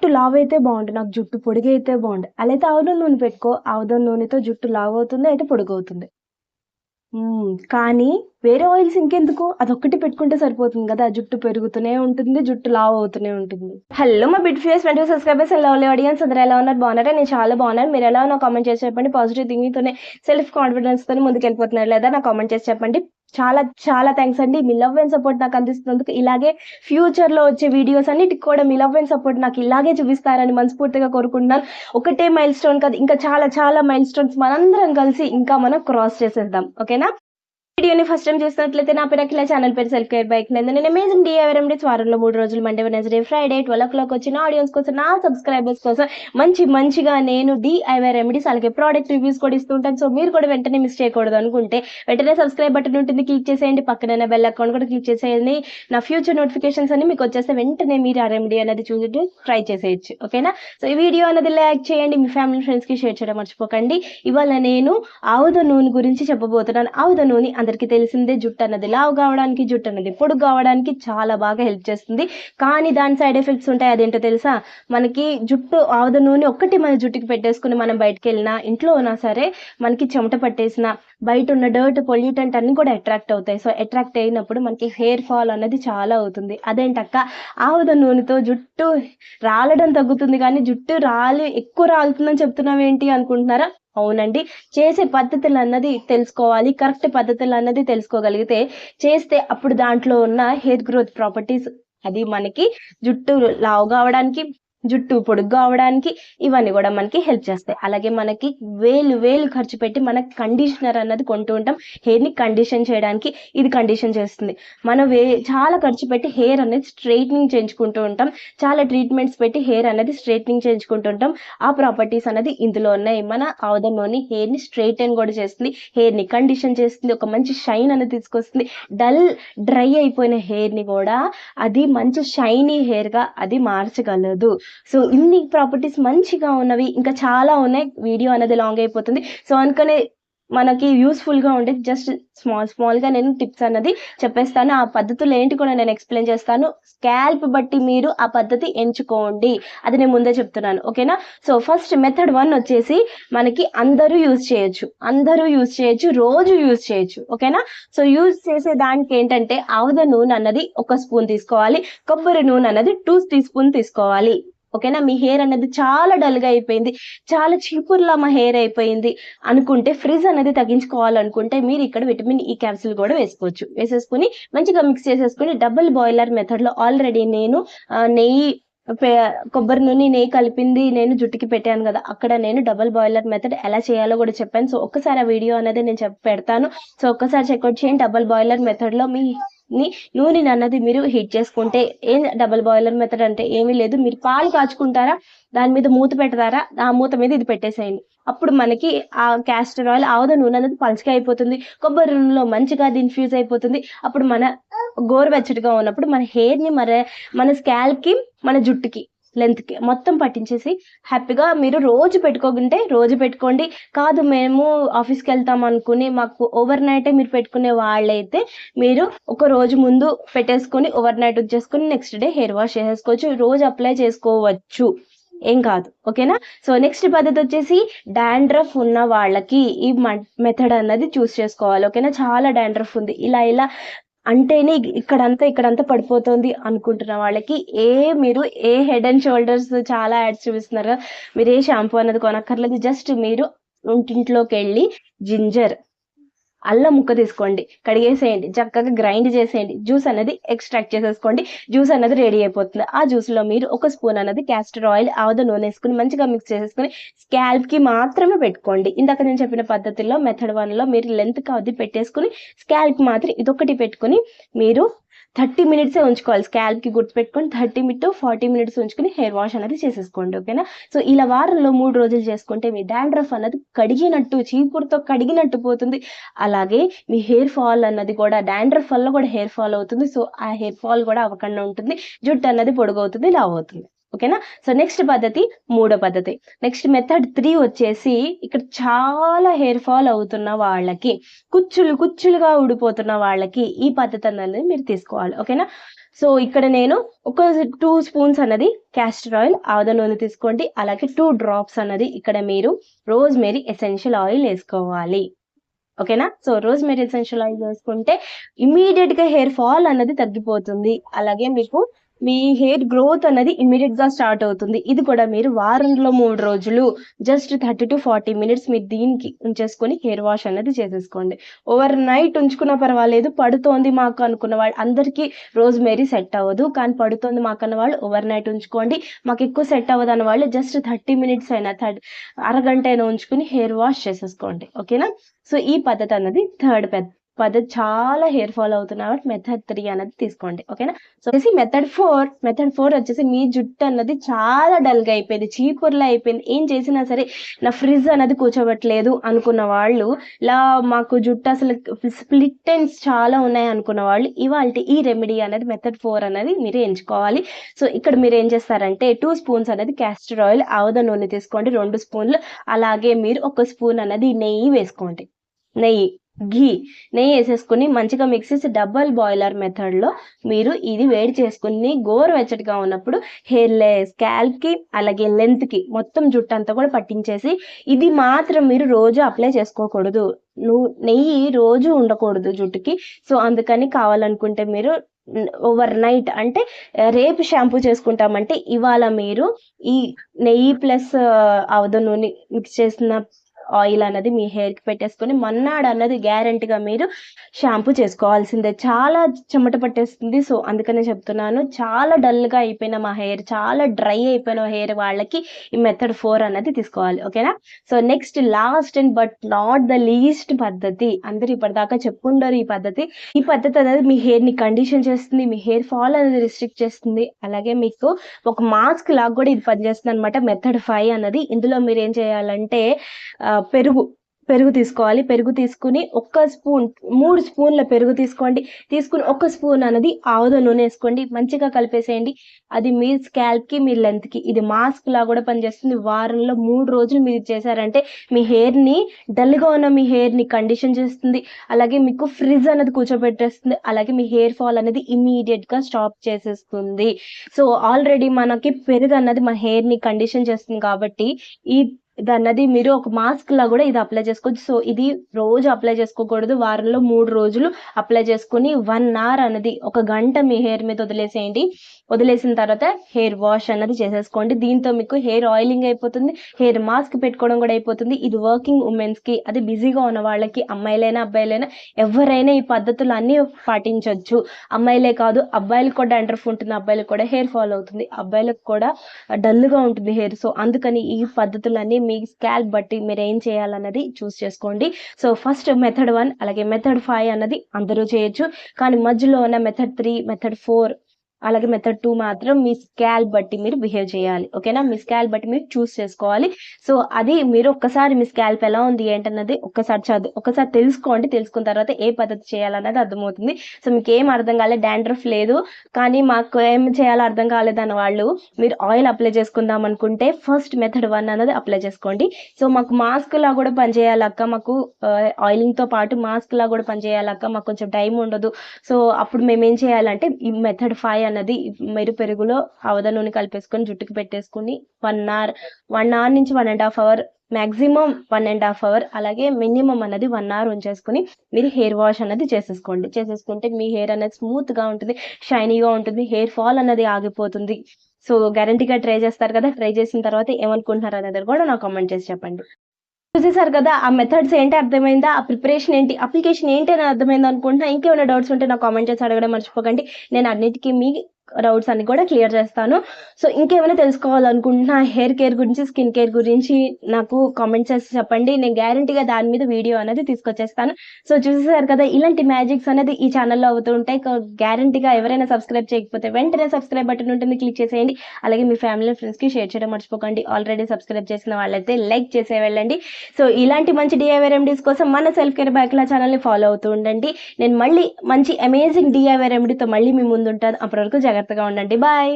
జుట్టు లావైతే బాగుండు, నాకు జుట్టు పొడిగైతే బాగుండు. అలా అయితే ఆవుల నూనె పెట్టుకో, ఆవుద నూనెతో జుట్టు లావవుతుంది, అయితే పొడుగవుతుంది. కానీ వేరే ఆయిల్స్ ఇంకెందుకు, అదొక్కటి పెట్టుకుంటే సరిపోతుంది కదా, జుట్టు పెరుగుతూనే ఉంటుంది, జుట్టు లావ్ అవుతూనే ఉంటుంది. హలో మా bit face 20 subscribers and lovely audience, అందరూ ఎలా ఉన్నారు, బాగున్నారా? నేను చాలా బాగున్నాను. మీరు ఎలా ఉన్నా కామెంట్ చేసి చెప్పండి. పాజిటివ్ థింకింగ్తోనే, సెల్ఫ్ కాన్ఫిడెన్స్తోనే ముందుకు వెళ్ళిపోతున్నారు లేదా నా కామెంట్ చేసి చెప్పండి. చాలా చాలా థ్యాంక్స్ అండి, మీ లవ్ అండ్ సపోర్ట్ నాకు అందిస్తున్నందుకు. ఇలాగే ఫ్యూచర్లో వచ్చే వీడియోస్ అన్నిటికి కూడా మీ లవ్ అండ్ సపోర్ట్ నాకు ఇలాగే చూపిస్తారని మనస్ఫూర్తిగా కోరుకుంటున్నాను. ఒకటే మైల్ స్టోన్ కాదు, ఇంకా చాలా చాలా మైల్ స్టోన్స్ మనందరం కలిసి ఇంకా మనం క్రాస్ చేసేద్దాం. ఓకేనా? వీడియోని ఫస్ట్ టైం చూసినట్లయితే నా పేరు అఖిల, ఛానల్ పేరు సెల్ఫ్ కేర్ బైక్ నందు. నేను అమేజింగ్ DIY రెమెడీస్ వారంలో 3 రోజులు మండే, వెడ్నెస్డే, ఫ్రైడే 12 o'clock వచ్చిన ఆడియన్స్ కోసం, నా సబ్స్క్రైబర్స్ కోసం మంచిగా నేను DIY రెమెడీస్ అలాగే ప్రోడక్ట్ రివ్యూస్ కూడా ఇస్తుంటాను. సో మీరు కూడా వెంటనే మిస్ చేయకూడదు అనుకుంటే వెంటనే సబ్స్క్రైబ్ బటన్ ఉంటుంది, క్లిక్ చేసేయండి. పక్కన బెల్ అకౌంట్ కూడా క్లిక్ చేసేయండి. నా ఫ్యూచర్ నోటిఫికేషన్స్ అన్ని మీకు వచ్చేస్తే వెంటనే మీరు ఆ రెమెడీ అనేది చూసి ట్రై చేసేయచ్చు. ఓకేనా? సో ఈ వీడియో అనేది లైక్ చేయండి, మీ ఫ్యామిలీ ఫ్రెండ్స్కి షేర్ చేయడం మర్చిపోకండి. ఇవాళ నేను ఆవుద నూనె గురించి చెప్పబోతున్నాను. ఆవుద నూనె అందరికీ తెలిసిందే, జుట్టు అన్నది లావు కావడానికి, జుట్టు అన్నది పొడుగు కావడానికి చాలా బాగా హెల్ప్ చేస్తుంది. కానీ దాని సైడ్ ఎఫెక్ట్స్ ఉంటాయి. అదేంటో తెలుసా? మనకి జుట్టు ఆవుద నూనె ఒక్కటి మన జుట్టుకి పెట్టేసుకుని మనం బయటకు వెళ్ళినా, ఇంట్లో ఉన్నా సరే మనకి చెమట పట్టేసిన, బయట ఉన్న డర్ట్, పొల్యూటెంట్ అన్ని కూడా అట్రాక్ట్ అవుతాయి. సో అట్రాక్ట్ అయినప్పుడు మనకి హెయిర్ ఫాల్ అనేది చాలా అవుతుంది. అదేంటక్క, ఆవుద నూనెతో జుట్టు రాలడం తగ్గుతుంది కానీ జుట్టు ఎక్కువ రాలుతుందని చెప్తున్నావు ఏంటి అనుకుంటున్నారా? అవునండి, చేసే పద్ధతులు అన్నది తెలుసుకోవాలి. కరెక్ట్ పద్ధతులు అన్నది తెలుసుకోగలిగితే చేస్తే అప్పుడు దాంట్లో ఉన్న హెయిర్ గ్రోత్ ప్రాపర్టీస్ అది మనకి జుట్టు లావు కావడానికి, జుట్టు పొడుగ్గా అవడానికి ఇవన్నీ కూడా మనకి హెల్ప్ చేస్తాయి. అలాగే మనకి వేలు ఖర్చు పెట్టి మనకి కండిషనర్ అన్నది కొంటూ ఉంటాం హెయిర్ని కండిషన్ చేయడానికి. ఇది కండిషన్ చేస్తుంది. మనం చాలా ఖర్చు పెట్టి హెయిర్ అనేది స్ట్రైట్నింగ్ చేయించుకుంటూ ఉంటాం, చాలా ట్రీట్మెంట్స్ పెట్టి హెయిర్ అనేది స్ట్రైట్నింగ్ చేయించుకుంటూ ఉంటాం. ఆ ప్రాపర్టీస్ అనేది ఇందులో ఉన్నాయి. మన ఆవదంలోని హెయిర్ని స్ట్రైటన్ కూడా చేస్తుంది, హెయిర్ని కండిషన్ చేస్తుంది, ఒక మంచి షైన్ అనేది తీసుకొస్తుంది. డల్ డ్రై అయిపోయిన హెయిర్ని కూడా అది మంచి షైనీ హెయిర్గా అది మార్చగలదు. సో ఇన్ని ప్రాపర్టీస్ మంచిగా ఉన్నవి ఇంకా చాలా ఉన్నాయి. వీడియో అనేది లాంగ్ అయిపోతుంది. సో అందుకనే మనకి యూస్ఫుల్గా ఉండే జస్ట్ స్మాల్గా నేను టిప్స్ అన్నది చెప్పేస్తాను. ఆ పద్ధతులు ఏంటి కూడా నేను ఎక్స్ప్లెయిన్ చేస్తాను. స్కాల్ప్ బట్టి మీరు ఆ పద్ధతి ఎంచుకోండి, అది నేను ముందే చెప్తున్నాను. ఓకేనా? సో ఫస్ట్ మెథడ్ 1 వచ్చేసి మనకి అందరూ యూజ్ చేయొచ్చు, రోజు యూజ్ చేయొచ్చు. ఓకేనా? సో యూజ్ చేసే దానికి ఏంటంటే ఆవుద నూనె అన్నది 1 స్పూన్ తీసుకోవాలి, కొబ్బరి నూనె అన్నది 2 టీ స్పూన్ తీసుకోవాలి. ఓకేనా? మీ హెయిర్ అనేది చాలా డల్గా అయిపోయింది, చాలా చీపుర్లా మా హెయిర్ అయిపోయింది అనుకుంటే, ఫ్రిజ్ అనేది తగ్గించుకోవాలనుకుంటే మీరు ఇక్కడ విటమిన్ ఈ క్యాప్సూల్ కూడా వేసేసుకుని మంచిగా మిక్స్ చేసేసుకుని డబుల్ బాయిలర్ మెథడ్లో ఆల్రెడీ నేను కొబ్బరి నూనె నెయ్యి కలిపింది నేను జుట్టుకి పెట్టాను కదా, అక్కడ నేను డబుల్ బాయిలర్ మెథడ్ ఎలా చేయాలో కూడా చెప్పాను. సో ఒక్కసారి ఆ వీడియో అనేది నేను పెడతాను. సో ఒక్కసారి చెక్అవుట్ చేయండి. డబుల్ బాయిలర్ మెథడ్లో మీ నూనె అన్నది మీరు హీట్ చేసుకుంటే, ఏం డబుల్ బాయిలర్ మెథడ్ అంటే ఏమీ లేదు, మీరు పాలు కాచుకుంటారా, దాని మీద మూత పెడతారా, ఆ మూత మీద ఇది పెట్టేసేయండి. అప్పుడు మనకి ఆ క్యాస్టర్ ఆయిల్ ఆవుద నూనె అనేది పలుచగా అయిపోతుంది, కొబ్బరి నూనెలో మంచిగా అది ఇన్ఫ్యూజ్ అయిపోతుంది. అప్పుడు మన గోరువెచ్చటిగా ఉన్నప్పుడు మన హెయిర్ని మన స్కాల్ప్కి, మన జుట్టుకి, లెంత్కి మొత్తం పట్టించేసి హ్యాపీగా మీరు రోజు పెట్టుకోండి. కాదు మేము ఆఫీస్కి వెళ్తాం అనుకుని మాకు ఓవర్ నైటే మీరు పెట్టుకునే వాళ్ళైతే మీరు ఒక రోజు ముందు పెట్టేసుకొని ఓవర్ నైట్ వచ్చేసుకొని నెక్స్ట్ డే హెయిర్ వాష్ చేసేసుకోవచ్చు, రోజు అప్లై చేసుకోవచ్చు, ఏం కాదు. ఓకేనా? సో నెక్స్ట్ పద్ధతి వచ్చేసి డాండ్రఫ్ ఉన్న వాళ్ళకి ఈ మెథడ్ అన్నది చూస్ చేసుకోవాలి. ఓకేనా? చాలా డాండ్రఫ్ ఉంది, ఇలా అంటేనే ఇక్కడంతా పడిపోతుంది అనుకుంటున్న వాళ్ళకి మీరు ఏ హెడ్ అండ్ షోల్డర్స్ చాలా యాడ్స్ చూపిస్తున్నారు కదా, మీరు ఏ షాంపూ అన్నది కొనక్కర్లేదు. జస్ట్ మీరు ఇంట్లోకి వెళ్ళి జింజర్, అల్లం ముక్క తీసుకోండి, కడిగేసేయండి, చక్కగా గ్రైండ్ చేసేయండి, జ్యూస్ అనేది ఎక్స్ట్రాక్ట్ చేసేసుకోండి. జ్యూస్ అనేది రెడీ అయిపోతుంది. ఆ జ్యూస్లో మీరు 1 స్పూన్ అనేది క్యాస్టర్ ఆయిల్ ఆవుద నూనె వేసుకుని మంచిగా మిక్స్ చేసేసుకుని స్కాల్ప్కి మాత్రమే పెట్టుకోండి. ఇందాక నేను చెప్పిన పద్ధతిలో మెథడ్ 1లో మీరు లెంత్కి అది పెట్టేసుకుని స్కాల్ప్ మాత్రం ఇదొకటి పెట్టుకుని మీరు 30 మినిట్సే ఉంచుకోవాలి. స్కాల్ప్కి గుర్తుపెట్టుకొని 30 to 40 మినిట్స్ ఉంచుకుని హెయిర్ వాష్ అనేది చేసేసుకోండి. ఓకేనా? సో ఇలా వారంలో 3 రోజులు చేసుకుంటే మీ డాండ్రఫ్ అన్నది చీపురుతో కడిగినట్టు పోతుంది. అలాగే మీ హెయిర్ ఫాల్ అన్నది కూడా, డాండ్రఫ్ వల్ల కూడా హెయిర్ ఫాల్ అవుతుంది. సో ఆ హెయిర్ ఫాల్ కూడా అవ్వకుండా ఉంటుంది, జుట్టు అన్నది పొడుగవుతుంది, లావు అవుతుంది. ఓకేనా? సో నెక్స్ట్ పద్ధతి, 3వ పద్ధతి. నెక్స్ట్ మెథడ్ 3 వచ్చేసి ఇక్కడ చాలా హెయిర్ ఫాల్ అవుతున్న వాళ్ళకి, కుచ్చులుగా ఊడిపోతున్న వాళ్ళకి ఈ పద్ధతి అనేది మీరు తీసుకోవాలి. ఓకేనా? సో ఇక్కడ నేను ఒక 2 స్పూన్స్ అన్నది క్యాస్టర్ ఆయిల్ ఆముద నూనె తీసుకోండి. అలాగే 2 డ్రాప్స్ అన్నది ఇక్కడ మీరు రోజ్‌మెరీ ఎసెన్షియల్ ఆయిల్ వేసుకోవాలి. ఓకేనా? సో రోజ్‌మెరీ ఎసెన్షియల్ ఆయిల్ వేసుకుంటే ఇమ్మీడియట్‌గా హెయిర్ ఫాల్ అన్నది తగ్గిపోతుంది. అలాగే మీకు మీ హెయిర్ గ్రోత్ అన్నది ఇమ్మీడియట్‌గా స్టార్ట్ అవుతుంది. ఇది కూడా మీరు వారంలో 3 రోజులు జస్ట్ 30-40 మినిట్స్ మీరు దీనికి ఉంచేసుకొని హెయిర్ వాష్ అనేది చేసేసుకోండి. ఓవర్ నైట్ ఉంచుకున్నా పర్వాలేదు. పడుతోంది మాకు అనుకున్న వాళ్ళు అందరికీ రోజ్‌మెరీ సెట్ అవ్వదు. కానీ పడుతోంది మాకన్న వాళ్ళు ఓవర్ నైట్ ఉంచుకోండి. మాకు ఎక్కువ సెట్ అవ్వదన్న వాళ్ళు జస్ట్ 30 మినిట్స్ అయినా అరగంట అయినా ఉంచుకొని హెయిర్ వాష్ చేసేసుకోండి. ఓకేనా? సో ఈ పద్ధతి అన్నది థర్డ్ పద్ధతి చాలా హెయిర్ ఫాల్ అవుతున్నా కాబట్టి మెథడ్ 3 అనేది తీసుకోండి. ఓకేనా? సో వచ్చేసి మెథడ్ 4 వచ్చేసి మీ జుట్టు అన్నది చాలా డల్గా అయిపోయింది, చీపుర్లా అయిపోయింది, ఏం చేసినా సరే నా ఫ్రిజ్ అనేది కూర్చోబెట్టలేదు అనుకున్న వాళ్ళు, ఇలా మాకు జుట్టు అసలు స్ప్లిట్ ఎండ్స్ చాలా ఉన్నాయి అనుకున్న వాళ్ళు ఇవాళ ఈ రెమెడీ అనేది మెథడ్ 4 అనేది మీరు ఎంచుకోవాలి. సో ఇక్కడ మీరు ఏం చేస్తారంటే 2 స్పూన్స్ అనేది క్యాస్టర్ ఆయిల్ ఆముద నూనె తీసుకోండి, 2 స్పూన్లు. అలాగే మీరు 1 స్పూన్ అనేది నెయ్యి వేసుకోండి. నెయ్యి వేసేసుకుని మంచిగా మిక్స్ చేసి డబల్ బాయిలర్ మెథడ్లో మీరు ఇది వేడి చేసుకుని గోరువెచ్చటిగా ఉన్నప్పుడు స్కాల్ప్కి అలాగే లెంత్కి మొత్తం జుట్టు అంతా కూడా పట్టించేసి, ఇది మాత్రం మీరు రోజు అప్లై చేసుకోకూడదు. నెయ్యి రోజు ఉండకూడదు జుట్టుకి. సో అందుకని కావాలనుకుంటే మీరు ఓవర్ నైట్ అంటే రేపు షాంపూ చేసుకుంటామంటే ఇవాళ మీరు ఈ నెయ్యి ప్లస్ ఆముద నూనె మిక్స్ చేసిన ఆయిల్ అన్నది మీ హెయిర్కి పెట్టేసుకొని మన్నాడు అన్నది గ్యారెంటీగా మీరు షాంపూ చేసుకోవాల్సిందే. చాలా చెమట పట్టేస్తుంది. సో అందుకనే చెప్తున్నాను, చాలా డల్గా అయిపోయిన మా హెయిర్, చాలా డ్రై అయిపోయిన హెయిర్ వాళ్ళకి ఈ మెథడ్ 4 అన్నది తీసుకోవాలి. ఓకేనా? So next last and but not the least పద్ధతి, అందరూ ఇప్పటిదాకా చెప్పుండరు ఈ పద్ధతి అనేది మీ హెయిర్ని కండిషన్ చేస్తుంది, మీ హెయిర్ ఫాల్ అనేది రిస్ట్రిక్ట్ చేస్తుంది. అలాగే మీకు ఒక మాస్క్ లాగా కూడా ఇది పనిచేస్తుంది అనమాట. మెథడ్ 5 అన్నది. ఇందులో మీరు ఏం చేయాలంటే పెరుగు తీసుకోవాలి. పెరుగు తీసుకుని 3 స్పూన్ల పెరుగు తీసుకుని 1 స్పూన్ అనేది ఆముద నూనె వేసుకోండి. మంచిగా కలిపేసేయండి. అది మీ స్కాల్ప్కి మీ లెంత్కి ఇది మాస్క్ లా కూడా పనిచేస్తుంది. వారంలో 3 రోజులు మీరు చేశారంటే మీ హెయిర్ని డల్గా ఉన్న మీ హెయిర్ని కండిషన్ చేస్తుంది. అలాగే మీకు ఫ్రిజ్ అనేది కూర్చోబెట్టేస్తుంది. అలాగే మీ హెయిర్ ఫాల్ అనేది ఇమ్మీడియట్గా స్టాప్ చేసేస్తుంది. సో ఆల్రెడీ మనకి పెరుగు అన్నది మన హెయిర్ని కండిషన్ చేస్తుంది కాబట్టి ఇదన్నది మీరు ఒక మాస్క్ లా కూడా ఇది అప్లై చేసుకోవచ్చు. సో ఇది రోజు అప్లై చేసుకోకూడదు. వారంలో 3 రోజులు అప్లై చేసుకుని 1 అవర్ అనేది 1 గంట మీ హెయిర్ మీద వదిలేసిన తర్వాత హెయిర్ వాష్ అన్నది చేసేసుకోండి. దీంతో మీకు హెయిర్ ఆయిలింగ్ అయిపోతుంది, హెయిర్ మాస్క్ పెట్టుకోవడం కూడా అయిపోతుంది. ఇది వర్కింగ్ ఉమెన్స్కి, అది బిజీగా ఉన్న వాళ్ళకి, అమ్మాయిలైనా అబ్బాయిలైనా ఎవరైనా ఈ పద్ధతులు అన్నీ పాటించవచ్చు. అమ్మాయిలే కాదు అబ్బాయిలకు కూడా డండ్రఫ్ ఉంటుంది, అబ్బాయిలకు కూడా హెయిర్ ఫాల్ అవుతుంది, అబ్బాయిలకు కూడా డల్గా ఉంటుంది హెయిర్. సో అందుకని ఈ పద్ధతులన్నీ మీ స్కాల్ప్ బట్టి మీరు ఏం చేయాలన్నది చూస్ చేసుకోండి. సో ఫస్ట్ మెథడ్ 1 అలాగే మెథడ్ 5 అన్నది అందరూ చేయొచ్చు. కానీ మధ్యలో ఉన్న మెథడ్ 3, మెథడ్ 4 అలాగే మెథడ్ 2 మాత్రం మీ స్కాల్ప్ బట్టి మీరు బిహేవ్ చేయాలి. ఓకేనా? మీ స్కాల్ప్ బట్టి మీరు చూస్ చేసుకోవాలి. సో అది మీరు ఒక్కసారి మీ స్కాల్ప్ ఎలా ఉంది ఏంటన్నది ఒక్కసారి తెలుసుకోండి. తెలుసుకున్న తర్వాత ఏ పద్ధతి చేయాలన్నది అర్థమవుతుంది. సో మీకు ఏం అర్థం కాలేదు, డాండ్రఫ్ లేదు కానీ మాకు ఏం చేయాలో అర్థం కాలేదన్న వాళ్ళు మీరు ఆయిల్ అప్లై చేసుకుందాం అనుకుంటే ఫస్ట్ మెథడ్ 1 అన్నది అప్లై చేసుకోండి. సో మాకు మాస్క్ లా కూడా పనిచేయాలక్క, మాకు ఆయిలింగ్తో పాటు మాస్క్ లా కూడా పనిచేయాలక్క, మాకు కొంచెం టైం ఉండదు. సో అప్పుడు మేము ఏం చేయాలంటే ఈ మెథడ్ 5 అన్నది మీరు పెరుగులో ఆముద నూనె కలిపేసుకొని జుట్టుకి పెట్టేసుకుని 1 అవర్ నుంచి 1.5 అవర్, మ్యాక్సిమం 1.5 అవర్, అలాగే మినిమం అన్నది 1 అవర్ ఉంచేసుకుని మీరు హెయిర్ వాష్ అన్నది చేసేసుకుంటే మీ హెయిర్ అనేది స్మూత్గా ఉంటుంది, షైనీగా ఉంటుంది, హెయిర్ ఫాల్ అన్నది ఆగిపోతుంది. సో గ్యారంటీగా ట్రై చేస్తారు కదా. ట్రై చేసిన తర్వాత ఏమనుకుంటున్నారు అనేది కూడా నాకు కామెంట్ చేసి చెప్పండి. చూసేసారు కదా, ఆ మెథడ్స్ ఏంటి అర్థమైందా, ఆ ప్రిపరేషన్ ఏంటి, అప్లికేషన్ ఏంటి అని అర్థమైందా అనుకుంటున్నా. ఇంకేమైనా డౌట్స్ ఉంటే నాకు కామెంట్ చేసి అడగడం మర్చిపోకండి. నేను అన్నిటికీ మీ డౌట్స్ అన్ని కూడా క్లియర్ చేస్తాను. సో ఇంకేమైనా తెలుసుకోవాలనుకుంటున్నా హెయిర్ కేర్ గురించి, స్కిన్ కేర్ గురించి నాకు కామెంట్ చేసి చెప్పండి. నేను గ్యారంటీగా దాని మీద వీడియో అనేది తీసుకొచ్చేస్తాను. సో చూసేసారు కదా, ఇలాంటి మ్యాజిక్స్ అనేది ఈ ఛానల్లో అవుతూ ఉంటాయి. గ్యారంటీగా ఎవరైనా సబ్స్క్రైబ్ చేయకపోతే వెంటనే సబ్స్క్రైబ్ బటన్ ఉంటుంది, క్లిక్ చేసేయండి. అలాగే మీ ఫ్యామిలీ ఫ్రెండ్స్కి షేర్ చేయడం మర్చిపోకండి. ఆల్రెడీ సబ్స్క్రైబ్ చేసిన వాళ్ళైతే లైక్ చేసే వెళ్ళండి. సో ఇలాంటి మంచి డిఐవై రెమెడీస్ కోసం మన సెల్ఫ్ కేర్ బై అఖిల ఛానల్ని ఫాలో అవుతూ ఉండండి. నేను మళ్ళీ మంచి అమేజింగ్ డిఐవై రెమెడీతో మళ్ళీ మీ ముందు ఉంటాను. అప్పటి వరకు జాగ్రత్తగా ఉండండి. బాయ్.